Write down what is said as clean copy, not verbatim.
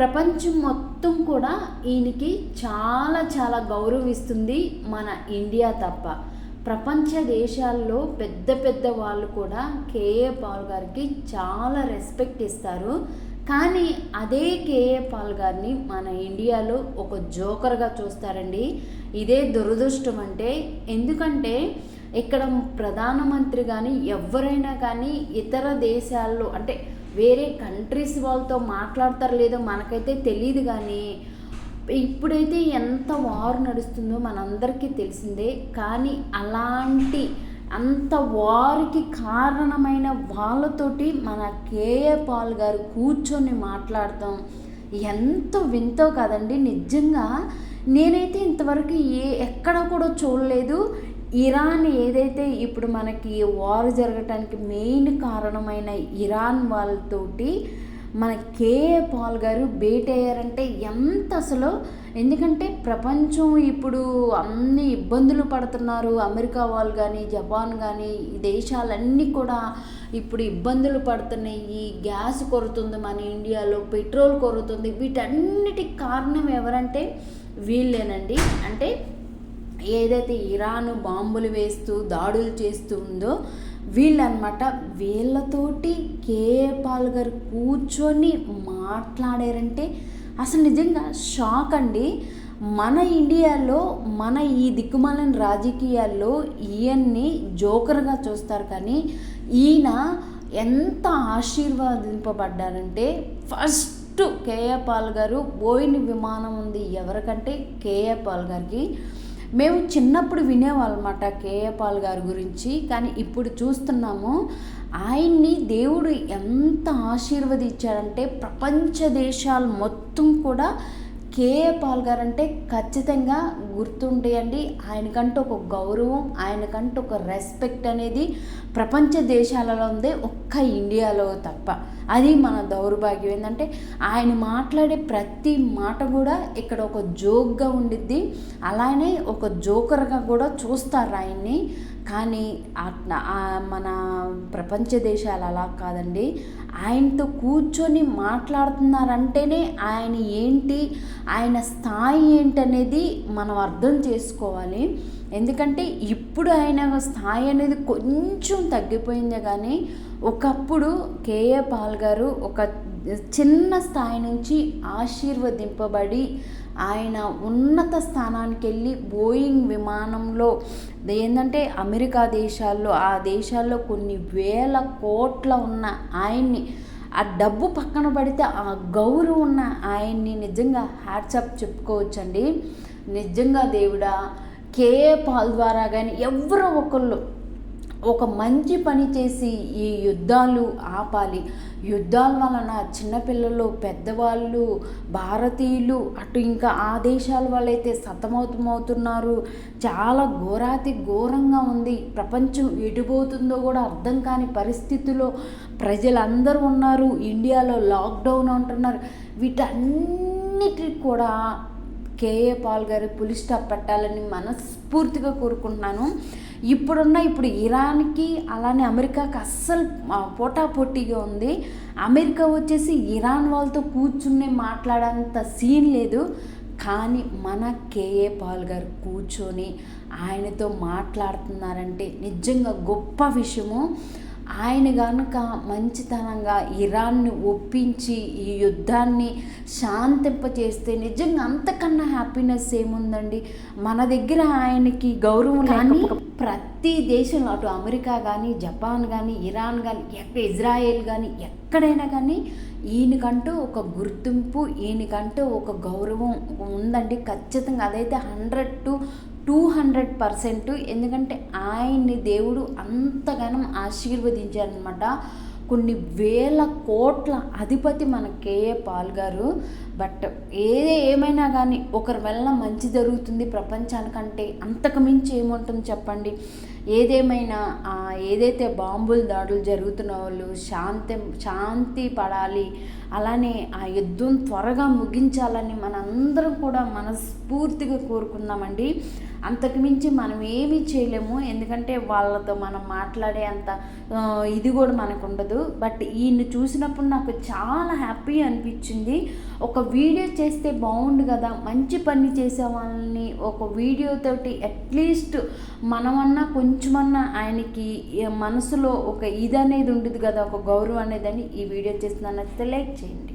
ప్రపంచం మొత్తం కూడా ఈయనకి చాలా చాలా గౌరవిస్తుంది, మన ఇండియా తప్ప. ప్రపంచ దేశాల్లో పెద్ద పెద్ద వాళ్ళు కూడా కేఏ పాల్ గారికి చాలా రెస్పెక్ట్ ఇస్తారు. కానీ అదే కేఏ పాల్ గారిని మన ఇండియాలో ఒక జోకర్గా చూస్తారండి. ఇదే దురదృష్టం. ఎందుకంటే ఇక్కడ ప్రధానమంత్రి కానీ ఎవరైనా కానీ ఇతర దేశాల్లో అంటే వేరే కంట్రీస్ వాళ్ళతో మాట్లాడతారు లేదో మనకైతే తెలియదు. కానీ ఇప్పుడైతే ఎంత వార్ నడుస్తుందో మనందరికీ తెలిసిందే. కానీ అలాంటి అంత వారికి కారణమైన వాళ్ళతోటి మన కేఏ పాల్ గారు కూర్చొని మాట్లాడతాం ఎంత వింతో కదండి. నిజంగా నేనైతే ఇంతవరకు ఎక్కడ కూడా చూడలేదు. ఇరాన్ ఏదైతే ఇప్పుడు మనకి వార్ జరగటానికి మెయిన్ కారణమైన ఇరాన్ వాళ్ళతోటి మన కేఏ పాల్ గారు భేటీ అయ్యారంటే ఎంత అసలు. ఎందుకంటే ప్రపంచం ఇప్పుడు అన్ని ఇబ్బందులు పడుతున్నారు. అమెరికా వాళ్ళు కానీ జపాన్ కానీ ఈ దేశాలన్నీ కూడా ఇప్పుడు ఇబ్బందులు పడుతున్నాయి. గ్యాస్ కొరుతుంది మన ఇండియాలో, పెట్రోల్ కొరుతుంది. వీటన్నిటికి కారణం ఎవరంటే వీళ్ళేనండి. అంటే ఏదైతే ఇరాన్ బాంబులు వేస్తూ దాడులు చేస్తూ ఉందో వీళ్ళనమాట. వీళ్ళతోటి కేఏ పాల్ గారు కూర్చొని మాట్లాడారంటే అసలు నిజంగా షాక్ అండి. మన ఇండియాలో మన ఈ దిక్కుమాలిన రాజకీయాల్లో ఈయన్ని జోకర్గా చూస్తారు. కానీ ఈయన ఎంత ఆశీర్వాదింపబడ్డారంటే ఫస్ట్ కేఏ పాల్ గారు బోయిన్ విమానం ఉంది ఎవరికంటే కేఏ పాల్ గారికి. మేము చిన్నప్పుడు వినేవాళ్ళమాట కేఏ పాల్ గారి గురించి. కానీ ఇప్పుడు చూస్తున్నాము ఆయన్ని దేవుడు ఎంత ఆశీర్వదించాడంటే ప్రపంచ దేశాలు మొత్తం కూడా కేఏ పాల్ గారు అంటే ఖచ్చితంగా గుర్తుంటాయండి. ఆయనకంటూ ఒక గౌరవం, ఆయనకంటూ ఒక రెస్పెక్ట్ అనేది ప్రపంచ దేశాలలో ఉంది, ఒక్క ఇండియాలో తప్ప. అది మన దౌర్భాగ్యం. ఏంటంటే ఆయన మాట్లాడే ప్రతి మాట కూడా ఇక్కడ ఒక జోక్గా ఉండిద్ది, అలానే ఒక జోకర్గా కూడా చూస్తారు ఆయన్ని. కానీ మన ప్రపంచ దేశాలు అలా కాదండి. ఆయనతో కూర్చొని మాట్లాడుతున్నారంటేనే ఆయన ఏంటి, ఆయన స్థాయి ఏంటనేది మనం అర్థం చేసుకోవాలి. ఎందుకంటే ఇప్పుడు ఆయన స్థాయి అనేది కొంచెం తగ్గిపోయిందే. కానీ ఒకప్పుడు కేఏ పాల్ గారు ఒక చిన్న స్థాయి నుంచి ఆశీర్వదింపబడి ఆయన ఉన్నత స్థానానికి వెళ్ళి బోయింగ్ విమానంలో ఏంటంటే అమెరికా దేశాల్లో ఆ దేశాల్లో కొన్ని వేల కోట్ల ఉన్న ఆయన్ని, ఆ డబ్బు పక్కన పడితే ఆ గౌరవం ఉన్న ఆయన్ని నిజంగా హ్యాట్సప్ చెప్పుకోవచ్చండి. నిజంగా దేవుడా కేఏ పాల్ ద్వారా కానీ ఎవరో ఒకళ్ళు ఒక మంచి పని చేసి ఈ యుద్ధాలు ఆపాలి. యుద్ధాల వలన చిన్నపిల్లలు, పెద్దవాళ్ళు, భారతీయులు, అటు ఇంకా ఆ దేశాల వాళ్ళైతే సతమతమవుతున్నారు. చాలా ఘోరాతి ఘోరంగా ఉంది. ప్రపంచం ఎటుపోతుందో కూడా అర్థం కాని పరిస్థితిలో ప్రజలందరూ ఉన్నారు. ఇండియాలో లాక్డౌన్ అంటున్నారు. వీటన్నిటికి కూడా కేఏ పాల్ గారు పులి స్టాప్ పెట్టాలని మనస్ఫూర్తిగా కోరుకుంటున్నాను. ఇప్పుడు ఇరాన్కి అలానే అమెరికాకి అస్సలు పోటాపోటీగా ఉంది. అమెరికా వచ్చేసి ఇరాన్ వాళ్ళతో కూర్చుని మాట్లాడేంత సీన్ లేదు. కానీ మన కేఏ పాల్ గారు కూర్చొని ఆయనతో మాట్లాడుతున్నారంటే నిజంగా గొప్ప విషయము. ఆయన కనుక మంచితనంగా ఇరాన్ని ఒప్పించి ఈ యుద్ధాన్ని శాంతింపచేస్తే నిజంగా అంతకన్నా హ్యాపీనెస్ ఏముందండి. మన దగ్గర ఆయనకి గౌరవం కానీ ప్రతి దేశంలో అటు అమెరికా కానీ జపాన్ కానీ ఇరాన్ కానీ ఇజ్రాయెల్ కానీ ఎక్కడైనా కానీ ఈయనకంటూ ఒక గుర్తింపు, ఈయనకంటూ ఒక గౌరవం ఉందండి ఖచ్చితంగా. అదైతే 100 to 200%. ఎందుకంటే ఆయన్ని దేవుడు అంతగానం ఆశీర్వదించారనమాట. కొన్ని వేల కోట్ల అధిపతి మన కేఏ పాల్ గారు. బట్ ఏమైనా కానీ ఒకరి వల్ల మంచి జరుగుతుంది ప్రపంచానికంటే అంతకు మించి ఏముంటుంది చెప్పండి. ఏదేమైనా ఏదైతే బాంబులు దాడులు జరుగుతున్న వాళ్ళు శాంతి పడాలి, అలానే ఆ యుద్ధం త్వరగా ముగించాలని మనందరం కూడా మనస్ఫూర్తిగా కోరుకుందామండి. అంతకుమించి మనం ఏమీ చేయలేము, ఎందుకంటే వాళ్ళతో మనం మాట్లాడే అంత ఇది కూడా మనకు ఉండదు. బట్ ఈయన్ని చూసినప్పుడు నాకు చాలా హ్యాపీ అనిపించింది. ఒక వీడియో చేస్తే బాగుండు కదా, మంచి పని చేసే వాళ్ళని ఒక వీడియోతోటి అట్లీస్ట్ మనమన్నా కొంచెమన్నా ఆయనకి మనసులో ఒక ఇది అనేది ఉండదు కదా, ఒక గౌరవం అనేదని ఈ వీడియో చేస్తున్నాను. నచ్చితే లైక్ చేయండి.